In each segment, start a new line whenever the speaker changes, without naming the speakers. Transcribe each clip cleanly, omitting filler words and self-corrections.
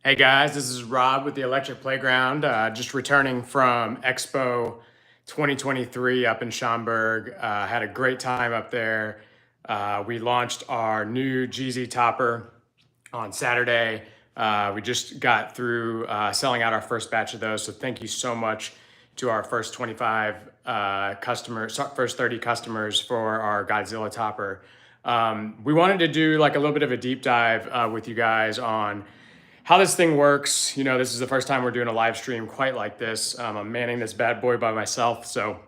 Hey guys, this is Rob with the Electric Playground. Just returning from Expo 2023 up in Schaumburg. Had a great time up there. We launched our new GZ Topper on Saturday. We just got through selling out our first batch of those. So thank you so much to our first 25 customers, first 30 customers for our Godzilla Topper. We wanted to do like a little bit of a deep dive with you guys on how this thing works. You know, this is the first time we're doing a live stream quite like this. I'm manning this bad boy by myself, so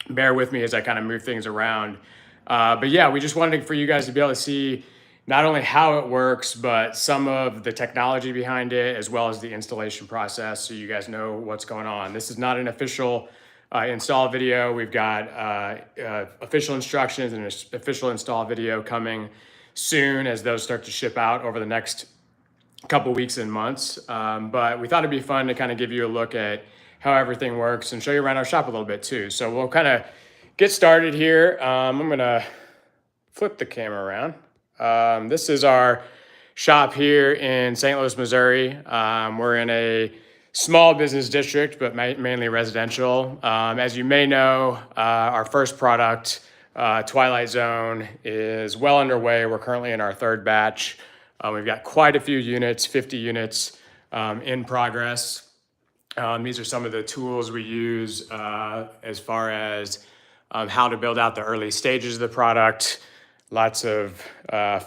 bear with me as I kind of move things around. But yeah, we just wanted for you guys to be able to see not only how it works, but some of the technology behind it, as well as the installation process, so you guys know what's going on. This is not an official install video. We've got official instructions and an official install video coming soon as those start to ship out over the next couple weeks and months. But we thought it'd be fun to kind of give you a look at how everything works and show you around our shop a little bit too. So we'll kind of get started here. I'm gonna flip the camera around. This is our shop here in St. Louis, Missouri. We're in a small business district, but mainly residential. As you may know, our first product, Twilight Zone, is well underway. We're currently in our third batch. We've got quite a few units, 50 units in progress. These are some of the tools we use as far as how to build out the early stages of the product. Lots of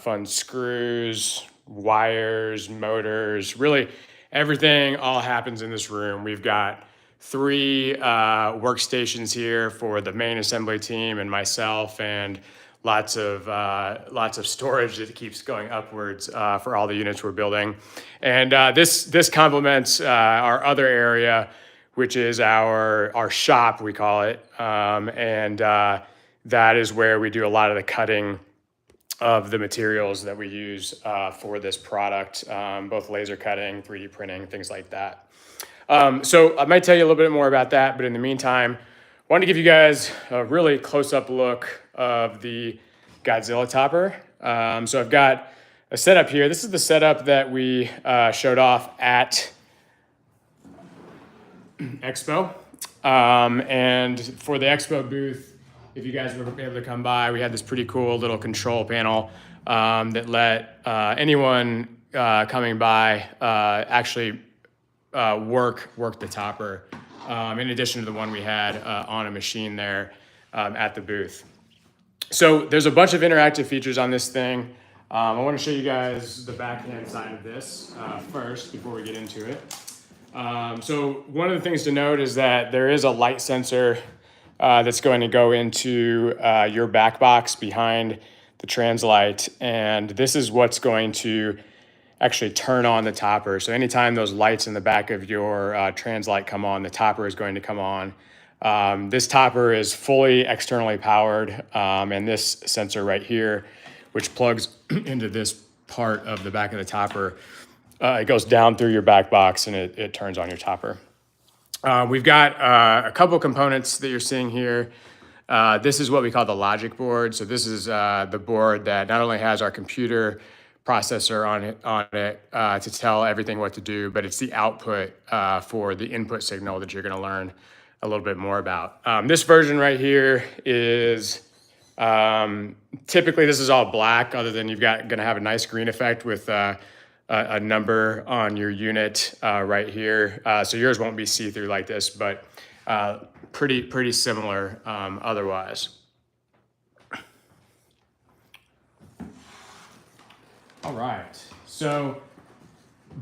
fun screws, wires, motors, really everything all happens in this room. We've got 3 workstations here for the main assembly team and myself, and lots of storage that keeps going upwards for all the units we're building. And this complements our other area, which is our shop, we call it. That is where we do a lot of the cutting of the materials that we use for this product, both laser cutting, 3D printing, things like that. So I might tell you a little bit more about that, but in the meantime, I wanted to give you guys a really close-up look of the Godzilla Topper. So I've got a setup here. This is the setup that we showed off at Expo. And for the Expo booth, if you guys were able to come by, we had this pretty cool little control panel that let anyone coming by actually work the topper, in addition to the one we had on a machine there at the booth. So there's a bunch of interactive features on this thing. I want to show you guys the backhand side of this first before we get into it. So one of the things to note is that there is a light sensor that's going to go into your back box behind the Translight, and this is what's going to actually turn on the topper. So anytime those lights in the back of your Translight come on, the topper is going to come on. This topper is fully externally powered, and this sensor right here, which plugs into this part of the back of the topper, it goes down through your back box and it turns on your topper. We've got a couple components that you're seeing here. This is what we call the logic board. So this is the board that not only has our computer processor on it to tell everything what to do, but it's the output for the input signal that you're going to learn a little bit more about. This version right here is typically this is all black, other than you've got going to have a nice green effect with a number on your unit right here. So yours won't be see-through like this, but pretty similar otherwise. All right, so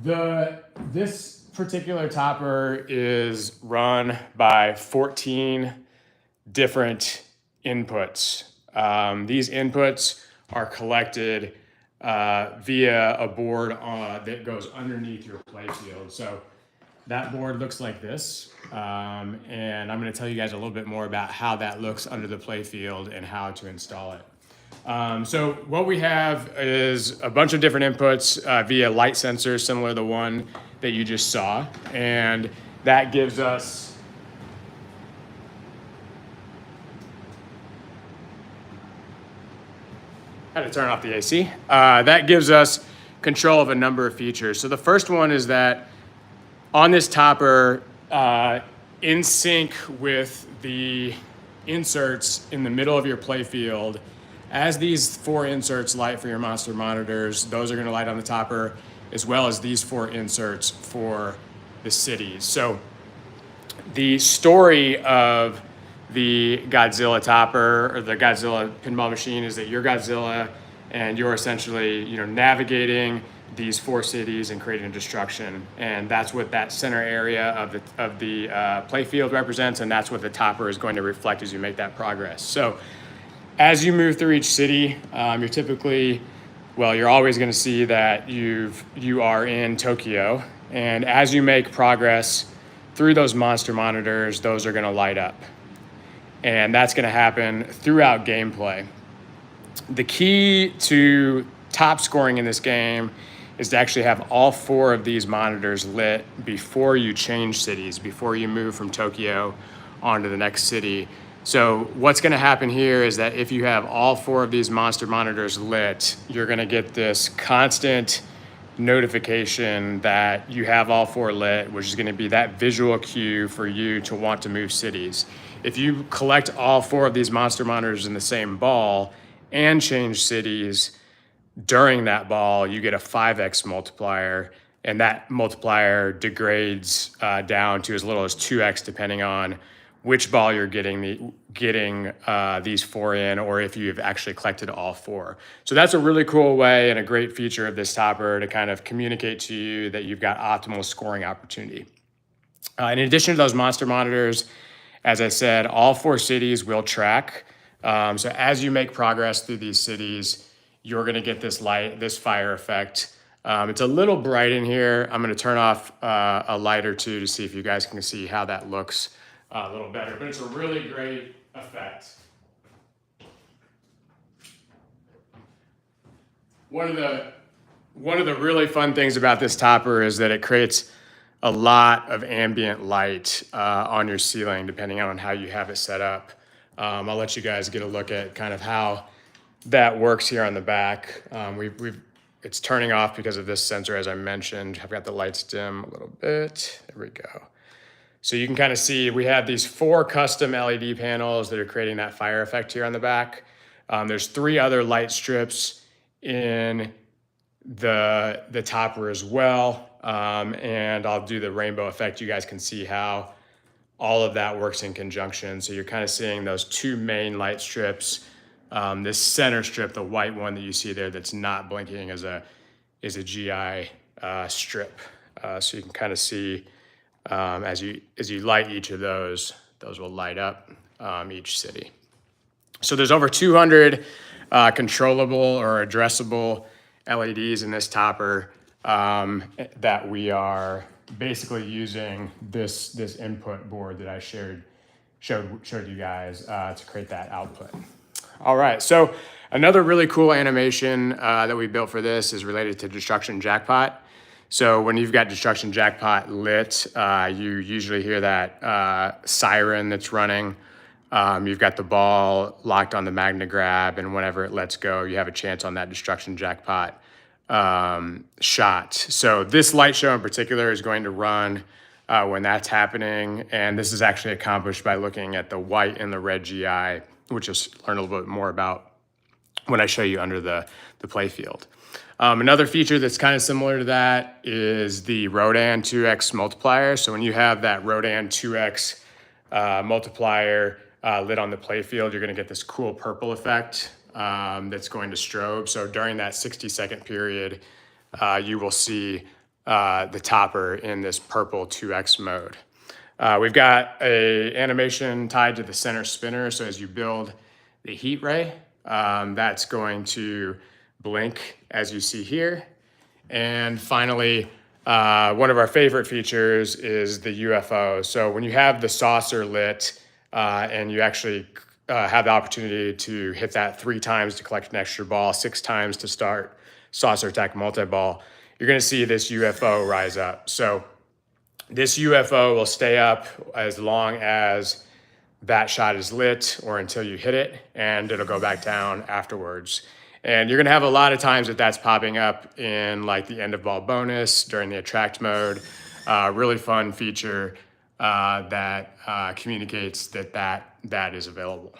this particular topper is run by 14 different inputs. These inputs are collected via a board that goes underneath your playfield. So that board looks like this, and I'm going to tell you guys a little bit more about how that looks under the playfield and how to install it. So what we have is a bunch of different inputs via light sensors, similar to the one that you just saw, and that gives us had to turn off the AC. That gives us control of a number of features. So the first one is that on this topper, in sync with the inserts in the middle of your play field, as these 4 inserts light for your monster monitors, those are going to light on the topper, as well as these 4 inserts for the cities. So the story of the Godzilla Topper or the Godzilla pinball machine is that you're Godzilla and you're essentially, navigating these 4 cities and creating destruction. And that's what that center area of the play field represents, and that's what the topper is going to reflect as you make that progress. So as you move through each city, you're always going to see that you are in Tokyo. And as you make progress through those monster monitors, those are going to light up. And that's going to happen throughout gameplay. The key to top scoring in this game is to actually have all 4 of these monitors lit before you change cities, before you move from Tokyo onto the next city. So what's going to happen here is that if you have all 4 of these monster monitors lit, you're going to get this constant notification that you have all 4 lit, which is going to be that visual cue for you to want to move cities. If you collect all 4 of these monster monitors in the same ball and change cities during that ball, you get a 5x multiplier, and that multiplier degrades down to as little as 2x depending on which ball you're getting these 4 in, or if you've actually collected all 4. So that's a really cool way and a great feature of this topper to kind of communicate to you that you've got optimal scoring opportunity. In addition to those monster monitors, as I said, all 4 cities will track. So as you make progress through these cities, you're going to get this fire effect. It's a little bright in here. I'm going to turn off a light or two to see if you guys can see how that looks a little better, but it's a really great effect. One of the really fun things about this topper is that it creates a lot of ambient light on your ceiling, depending on how you have it set up. I'll let you guys get a look at kind of how that works here on the back. It's turning off because of this sensor, as I mentioned. I've got the lights dim a little bit. There we go. So you can kind of see we have these 4 custom LED panels that are creating that fire effect here on the back. There's 3 other light strips in the topper as well. And I'll do the rainbow effect. You guys can see how all of that works in conjunction. So you're kind of seeing those 2 main light strips. This center strip, the white one that you see there that's not blinking, is a GI strip. So you can kind of see as you light each of those will light up each city. So there's over 200 controllable or addressable LEDs in this topper that we are basically using this input board that I showed you guys to create that output. All right, so another really cool animation that we built for this is related to Destruction Jackpot. So when you've got Destruction Jackpot lit, you usually hear that siren that's running. You've got the ball locked on the magnet grab, and whenever it lets go, you have a chance on that Destruction Jackpot shot. So this light show in particular is going to run when that's happening, and this is actually accomplished by looking at the white and the red GI, which you'll learn a little bit more about when I show you under the play field. Another feature that's kind of similar to that is the Rodan 2x multiplier. So when you have that Rodan 2x multiplier lit on the play field, you're going to get this cool purple effect that's going to strobe. So during that 60-second period, you will see the topper in this purple 2x mode. We've got a animation tied to the center spinner. So as you build the heat ray, that's going to blink as you see here. And finally, one of our favorite features is the UFO. So when you have the saucer lit and you actually have the opportunity to hit that 3 times to collect an extra ball, 6 times to start saucer attack multi-ball, you're gonna see this UFO rise up. So this UFO will stay up as long as that shot is lit or until you hit it, and it'll go back down afterwards. And you're gonna have a lot of times that that's popping up in like the end of ball bonus during the attract mode. Really fun feature that communicates that is available.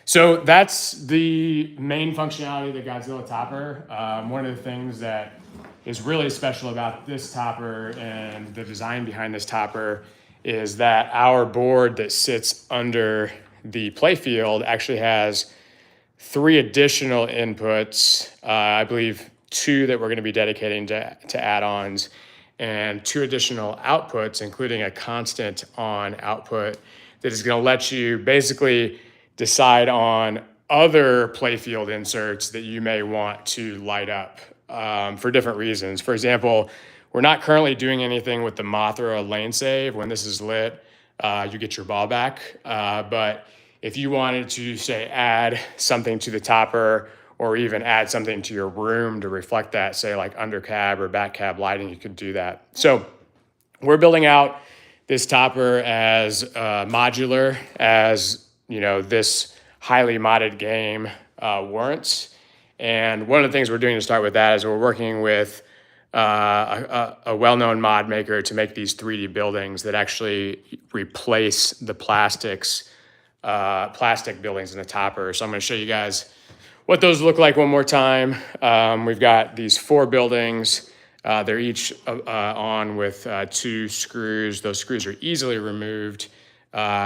So that's the main functionality of the Godzilla Topper. One of the things that is really special about this topper and the design behind this topper is that our board that sits under the playfield actually has 3 additional inputs. I believe 2 that we're going to be dedicating to add-ons, and 2 additional outputs, including a constant on output that is going to let you basically decide on other playfield inserts that you may want to light up for different reasons. For example, we're not currently doing anything with the Mothra lane save. When this is lit, you get your ball back. But if you wanted to, say, add something to the topper or even add something to your room to reflect that, say like under cab or back cab lighting, you could do that. So we're building out this topper as modular as, you know, this highly modded game warrants. And one of the things we're doing to start with that is we're working with a well-known mod maker to make these 3D buildings that actually replace the plastic buildings in the topper. So I'm going to show you guys what those look like one more time. We've got these 4 buildings. They're each on with 2 screws. Those screws are easily removed.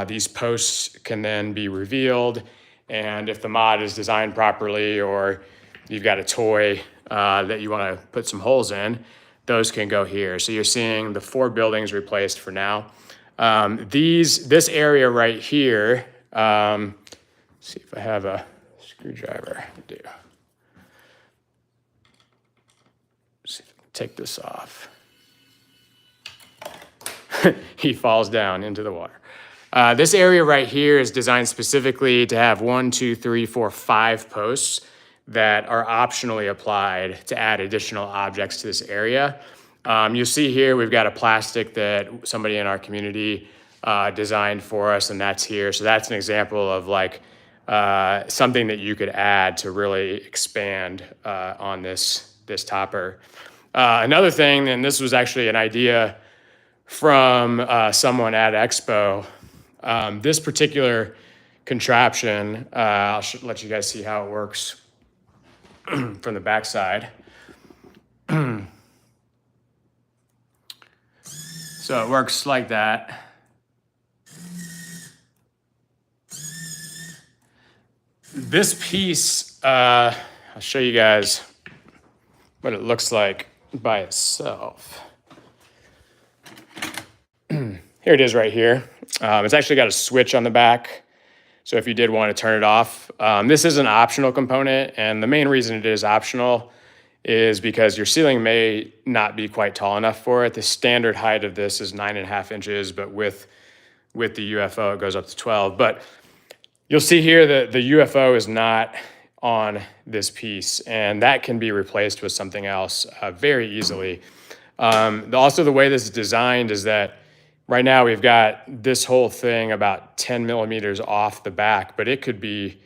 These posts can then be revealed. And if the mod is designed properly, or you've got a toy that you want to put some holes in, those can go here. So you're seeing the 4 buildings replaced for now. This area right here, see if I have a screwdriver. I do. See if I can take this off. He falls down into the water. This area right here is designed specifically to have 1, 2, 3, 4, 5 posts that are optionally applied to add additional objects to this area. You'll see here we've got a plastic that somebody in our community designed for us, and that's here. So that's an example of like something that you could add to really expand on this topper. Another thing, and this was actually an idea from someone at Expo, this particular contraption, I'll let you guys see how it works from the backside. So it works like that. This piece, I'll show you guys what it looks like by itself. Here it is right here. It's actually got a switch on the back. So if you did want to turn it off, this is an optional component. And the main reason it is optional is because your ceiling may not be quite tall enough for it. The standard height of this is 9.5 inches, but with the UFO, it goes up to 12. But you'll see here that the UFO is not on this piece, and that can be replaced with something else very easily. Also, the way this is designed is that right now we've got this whole thing about 10 millimeters off the back, but it could be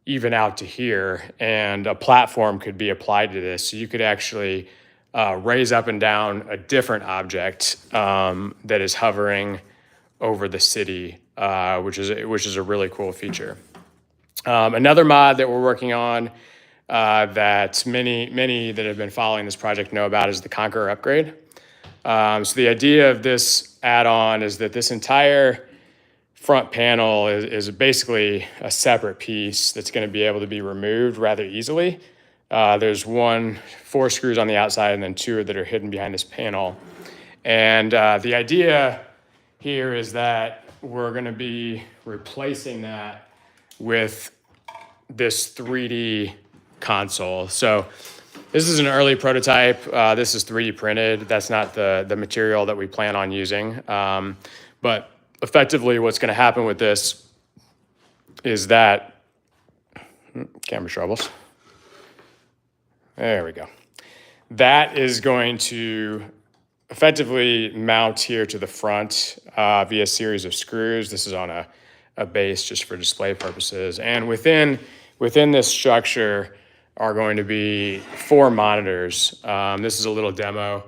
even out to here, and a platform could be applied to this. So you could actually raise up and down a different object that is hovering over the city, which is a really cool feature. Another mod that we're working on that many that have been following this project know about is the Conqueror upgrade. So the idea of this add-on is that this entire front panel is basically a separate piece that's going to be able to be removed rather easily. There's 4 screws on the outside and then 2 that are hidden behind this panel. And the idea here is that we're going to be replacing that with this 3D console. So this is an early prototype. This is 3D printed. That's not the material that we plan on using. But effectively what's going to happen with this is that, camera troubles. There we go. That is going to effectively mount here to the front via a series of screws. This is on a base just for display purposes. And within within this structure are going to be 4 monitors. This is a little demo.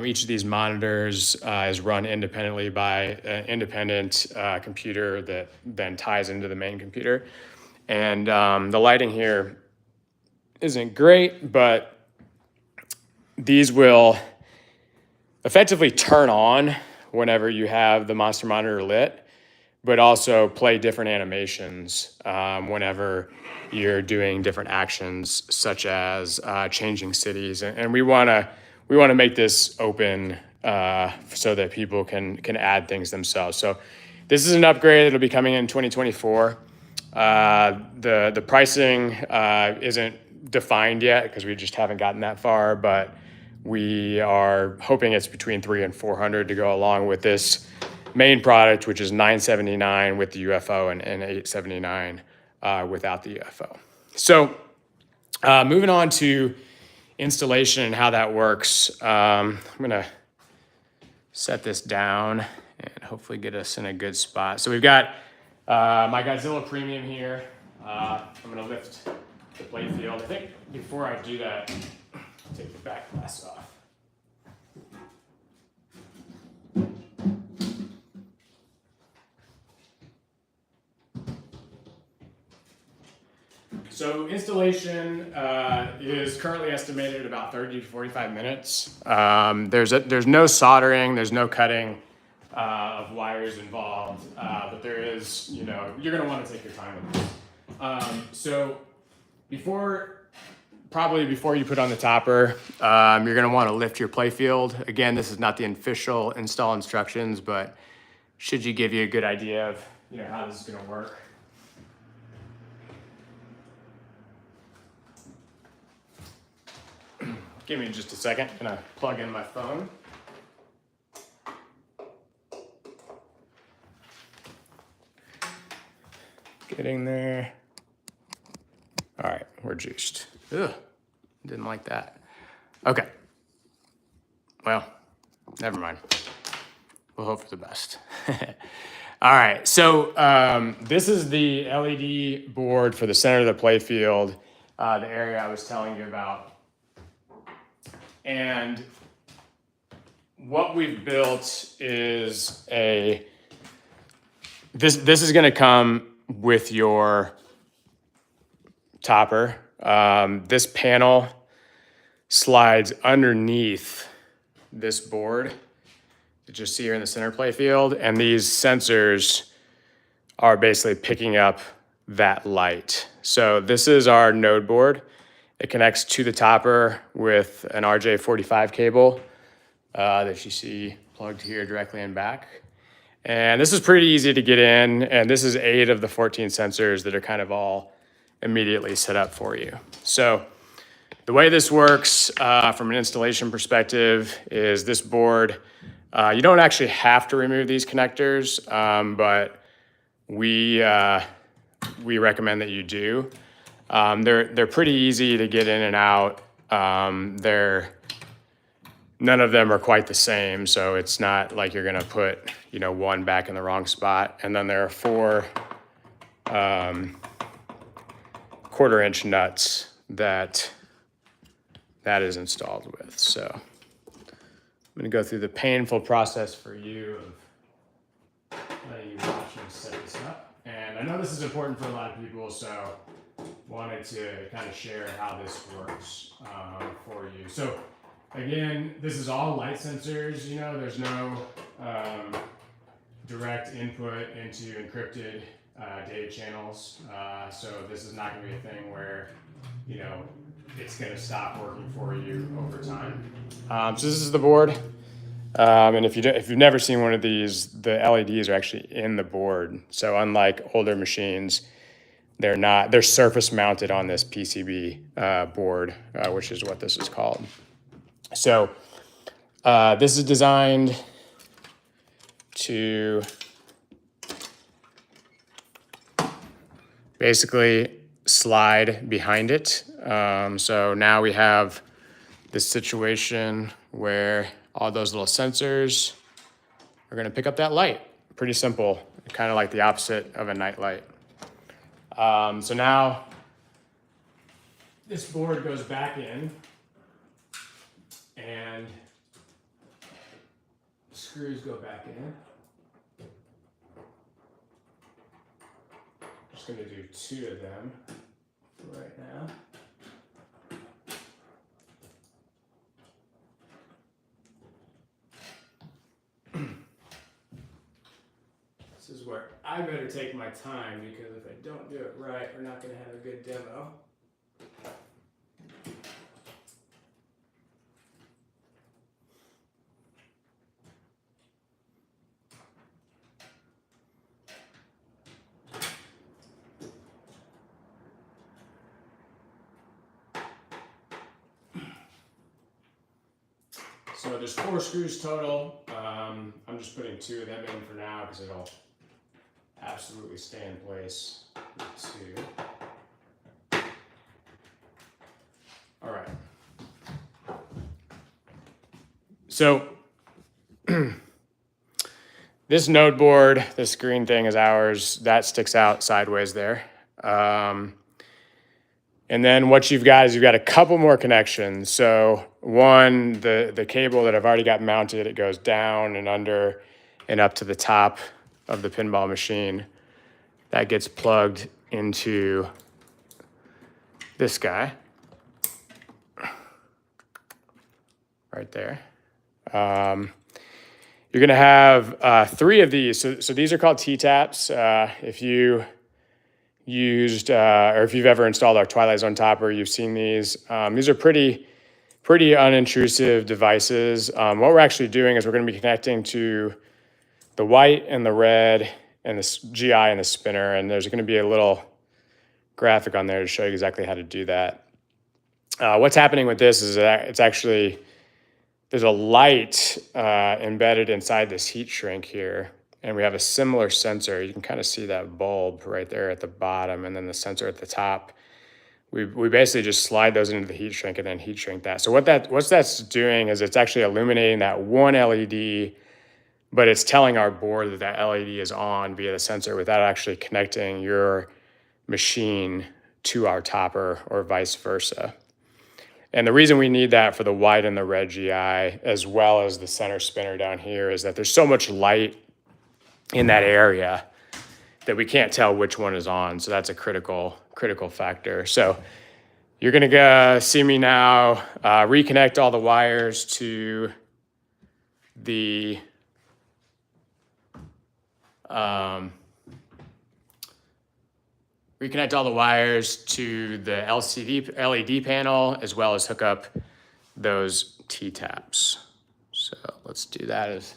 Each of these monitors is run independently by an independent computer that then ties into the main computer. And the lighting here isn't great, but these will effectively turn on whenever you have the monster monitor lit, but also play different animations whenever you're doing different actions, such as changing cities. And we want to make this open so that people can add things themselves. So this is an upgrade that'll be coming in 2024. The pricing isn't defined yet because we just haven't gotten that far, but we are hoping it's between $300 and $400 to go along with this main product, which is $979 with the UFO and $879 without the UFO. So moving on to installation and how that works. I'm gonna set this down and hopefully get us in a good spot. So we've got my Godzilla Premium here. I'm gonna lift the plate field. I think before I do that, take the back glass off. So installation is currently estimated at about 30 to 45 minutes. There's no soldering, there's no cutting of wires involved, but there is, you're gonna wanna take your time with this. So probably before you put on the topper, you're gonna wanna lift your playfield. Again, this is not the official install instructions, but should give you a good idea of how this is gonna work. Give me just a second, I'm gonna plug in my phone. Getting there. All right, we're juiced. Ugh, didn't like that. Okay. Well, never mind. We'll hope for the best. All right, so this is the LED board for the center of the playfield, the area I was telling you about. And what we've built is this is gonna come with your topper. This panel slides underneath this board that you see here in the center playfield, and these sensors are basically picking up that light. So this is our node board. It connects to the topper with an RJ45 cable that you see plugged here directly in back. And this is pretty easy to get in, and this is 8 of the 14 sensors that are kind of all immediately set up for you. So the way this works from an installation perspective is this board, you don't actually have to remove these connectors, but we recommend that you do. They're pretty easy to get in and out. None of them are quite the same, so it's not like you're gonna put one back in the wrong spot. And then there are 4 1/4-inch nuts that is installed with. So I'm gonna go through the painful process for you of letting you watch me set this up. And I know this is important for a lot of people, so wanted to kind of share how this works for you. So again, this is all light sensors. There's no direct input into encrypted data channels. So this is not going to be a thing where it's going to stop working for you over time. So this is the board. And if you've never seen one of these, the LEDs are actually in the board. So unlike older machines, they're surface mounted on this PCB board, which is what this is called. So this is designed to basically slide behind it. So now we have this situation where all those little sensors are gonna pick up that light. Pretty simple, kind of like the opposite of a night light. So now this board goes back in, and the screws go back in. Just going to do 2 of them right now. This is where I better take my time, because if I don't do it right, we're not going to have a good demo. So there's 4 screws total. I'm just putting 2 of them in for now because it'll absolutely stay in place with 2. All right. So this node board, this green thing is ours. That sticks out sideways there. And then what you've got is you've got a couple more connections. So one, the cable that I've already got mounted, it goes down and under and up to the top of the pinball machine. That gets plugged into this guy right there. You're gonna have 3 of these. So these are called T-taps. If you used, or if you've ever installed our Twilight Zone topper, you've seen these. These are pretty unintrusive devices. What we're actually doing is we're going to be connecting to the white and the red and the GI and the spinner, and there's going to be a little graphic on there to show you exactly how to do that. What's happening with this is that it's actually, there's a light embedded inside this heat shrink here. And we have a similar sensor. You can kind of see that bulb right there at the bottom, and then the sensor at the top. We basically just slide those into the heat shrink and then heat shrink that. So what that's doing is it's actually illuminating that one LED, but it's telling our board that that LED is on via the sensor without actually connecting your machine to our topper or vice versa. And the reason we need that for the white and the red GI, as well as the center spinner down here, is that there's so much light in that area that we can't tell which one is on. So that's a critical factor. So you're gonna go see me now reconnect all the wires to the LED panel, as well as hook up those T-taps. So let's do that as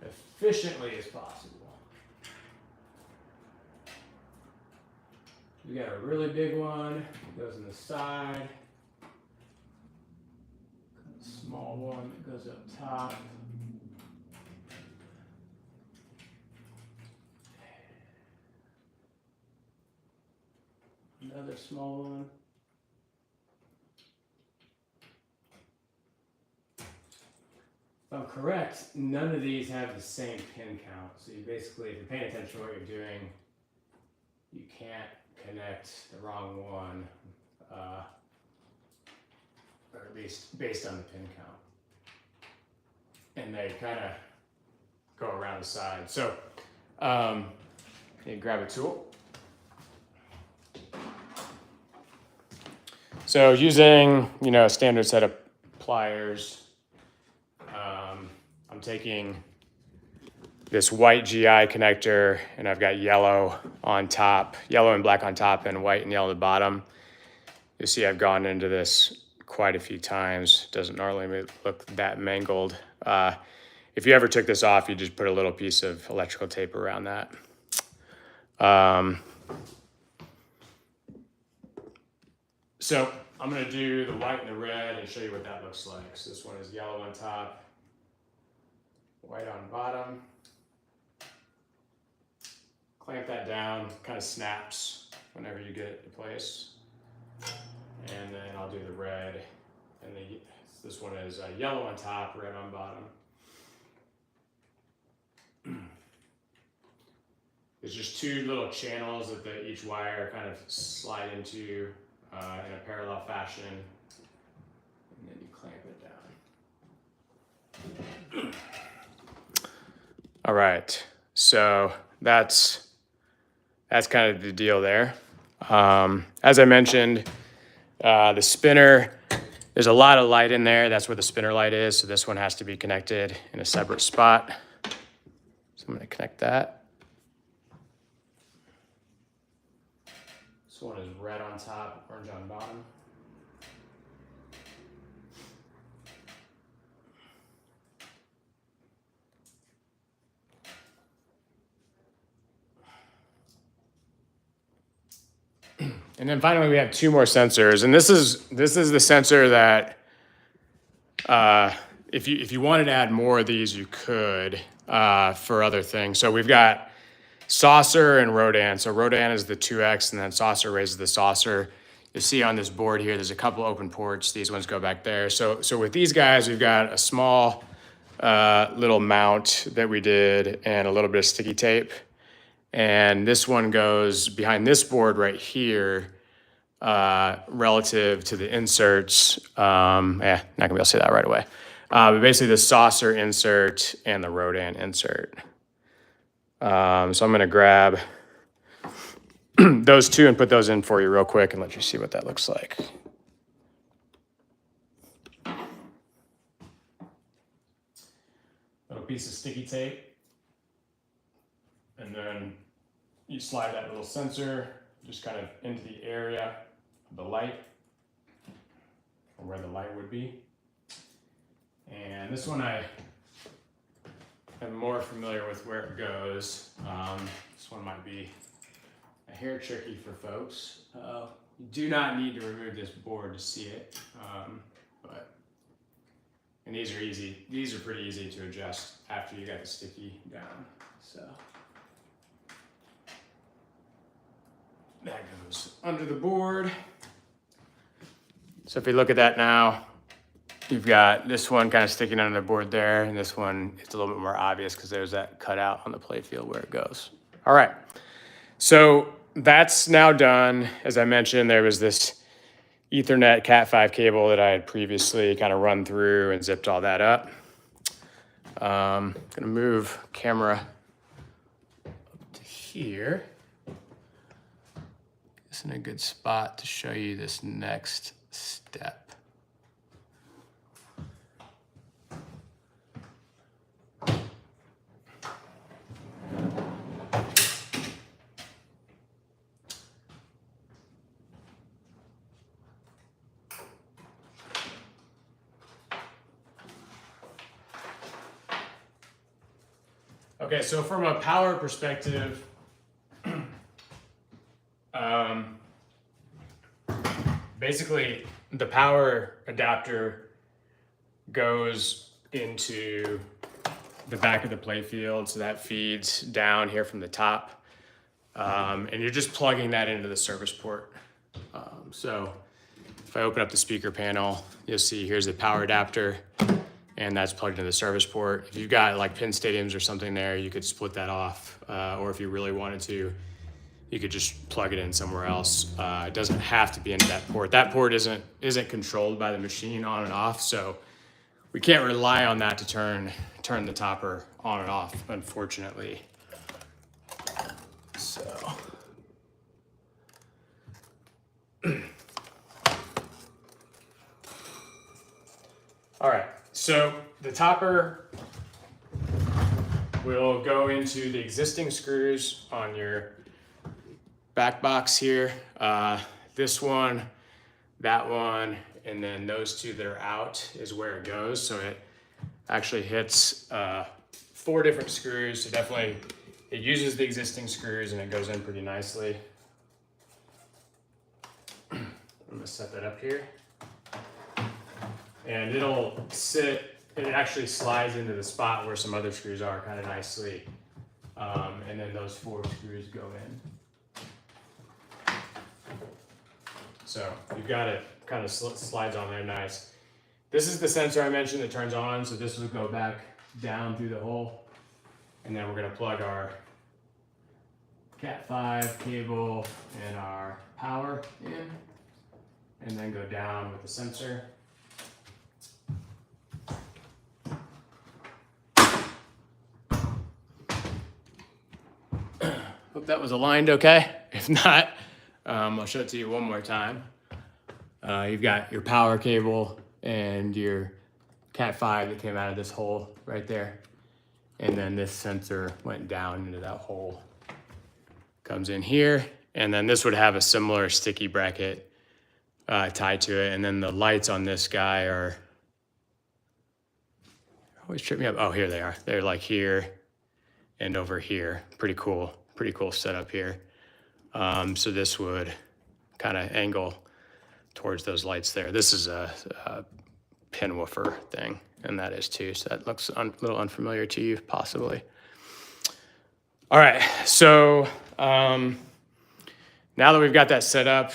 efficiently as possible. We got a really big one, it goes on the side. A small one that goes up top. Another small one. If I'm correct, none of these have the same pin count. So you basically, if you're paying attention to what you're doing, you can't connect the wrong one, or at least based on the pin count. And they kind of go around the side. So you grab a tool. So using, a standard set of pliers, I'm taking this white GI connector, and I've got yellow on top, yellow and black on top, and white and yellow at the bottom. You'll see I've gone into this quite a few times. Doesn't normally look that mangled. If you ever took this off, you just put a little piece of electrical tape around that. So I'm gonna do the white and the red and show you what that looks like. So this one is yellow on top, white on bottom. Clamp that down, kind of snaps whenever you get it in place. And then I'll do the red, and this one is yellow on top, red on bottom. There's just 2 little channels that each wire kind of slide into in a parallel fashion, and then you clamp it down. All right, so that's kind of the deal there. As I mentioned, the spinner, there's a lot of light in there. That's where the spinner light is. So this one has to be connected in a separate spot. So I'm going to connect that. This one is red on top, orange on bottom. And then finally, we have two more sensors, and this is the sensor that if you wanted to add more of these, you could for other things. So we've got saucer and Rodan. So Rodan is the 2X, and then saucer raises the saucer. You'll see on this board here, there's a couple open ports. These ones go back there. So with these guys, we've got a small little mount that we did and a little bit of sticky tape. And this one goes behind this board right here relative to the inserts. Not gonna be able to say that right away. But basically the saucer insert and the Rodan insert. So I'm gonna grab those two and put those in for you real quick and let you see what that looks like. Little piece of sticky tape. And then you slide that little sensor just kind of into the area of the light, or where the light would be. And this one I am more familiar with where it goes. This one might be a hair tricky for folks. You do not need to remove this board to see it, and these are easy. These are pretty easy to adjust after you got the sticky down. So that goes under the board. So if you look at that now, you've got this one kind of sticking under the board there, and this one, it's a little bit more obvious because there's that cutout on the play field where it goes. All right, so that's now done. As I mentioned, there was this Ethernet Cat5 cable that I had previously kind of run through and zipped all that up. I'm gonna move camera up to here. It's in a good spot to show you this next step. Okay, so from a power perspective, basically the power adapter goes into the back of the play field, so that feeds down here from the top, and you're just plugging that into the service port. So if I open up the speaker panel, you'll see here's the power adapter, and that's plugged into the service port. If you've got like pin stadiums or something there, you could split that off, or if you really wanted to, you could just plug it in somewhere else. It doesn't have to be into that port. That port isn't controlled by the machine on and off, so we can't rely on that to turn the topper on and off, unfortunately. So. All right, so the topper will go into the existing screws on your back box here. This one, that one, and then those two that are out is where it goes. So it actually hits 4 different screws. So definitely it uses the existing screws and it goes in pretty nicely. I'm gonna set that up here. And it'll sit, it actually slides into the spot where some other screws are kind of nicely. And then those 4 screws go in. So you've got it kind of slides on there nice. This is the sensor I mentioned that turns on, so this will go back down through the hole. And then we're gonna plug our Cat5 cable and our power in. and then go down with the sensor. Hope that was aligned okay. If not, I'll show it to you one more time. You've got your power cable and your Cat 5 that came out of this hole right there. And then this sensor went down into that hole. Comes in here, and then this would have a similar sticky bracket tied to it. And then the lights on this guy are, always trip me up. Oh, here they are. They're like here and over here. Pretty cool setup here. So this would kind of angle towards those lights there. This is a pin woofer thing, and that is too. So that looks a little unfamiliar to you, possibly. All right, so now that we've got that set up,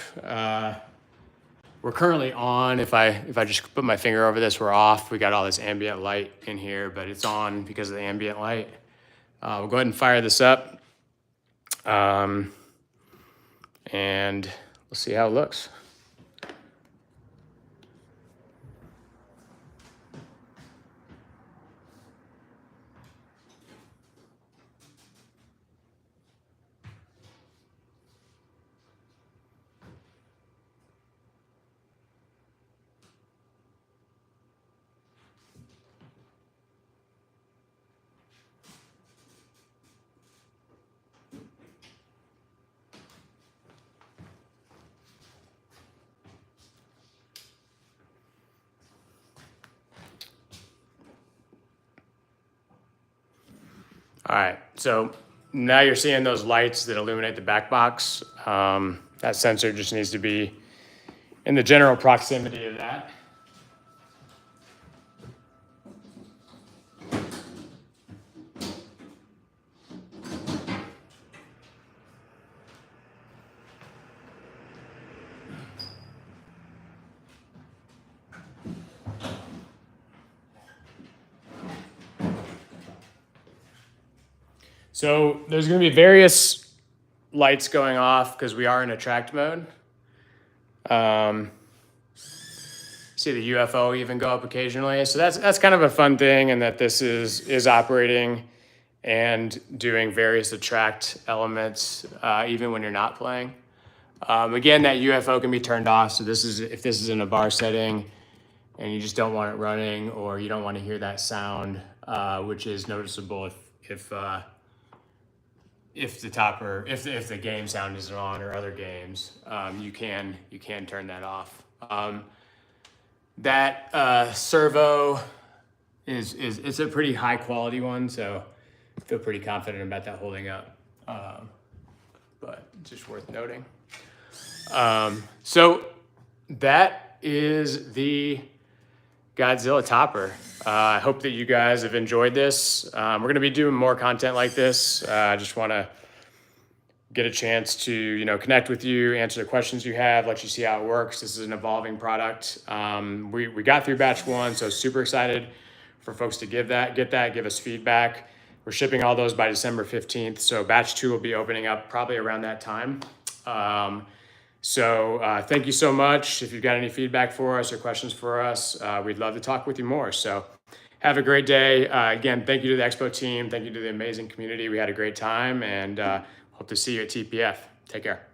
we're currently on. If I just put my finger over this, we're off. We got all this ambient light in here, but it's on because of the ambient light. We'll go ahead and fire this up, and we'll see how it looks. All right, so now you're seeing those lights that illuminate the back box. That sensor just needs to be in the general proximity of that. So there's going to be various lights going off because we are in attract mode. See the UFO even go up occasionally. So that's kind of a fun thing, and that this is operating and doing various attract elements even when you're not playing. Again, that UFO can be turned off. So if this is in a bar setting and you just don't want it running, or you don't want to hear that sound, which is noticeable if the game sound isn't on, or other games, you can turn that off. That servo it's a pretty high quality one, so I feel pretty confident about that holding up. But just worth noting. So that is the Godzilla Topper. I hope that you guys have enjoyed this. We're going to be doing more content like this. I just want to get a chance to, connect with you, answer the questions you have, let you see how it works. This is an evolving product. We got through batch 1, so super excited for folks to give us feedback. We're shipping all those by December 15th. So batch 2 will be opening up probably around that time. So thank you so much. If you've got any feedback for us or questions for us, we'd love to talk with you more. So have a great day. Again, thank you to the Expo team. Thank you to the amazing community. We had a great time, and hope to see you at TPF. Take care.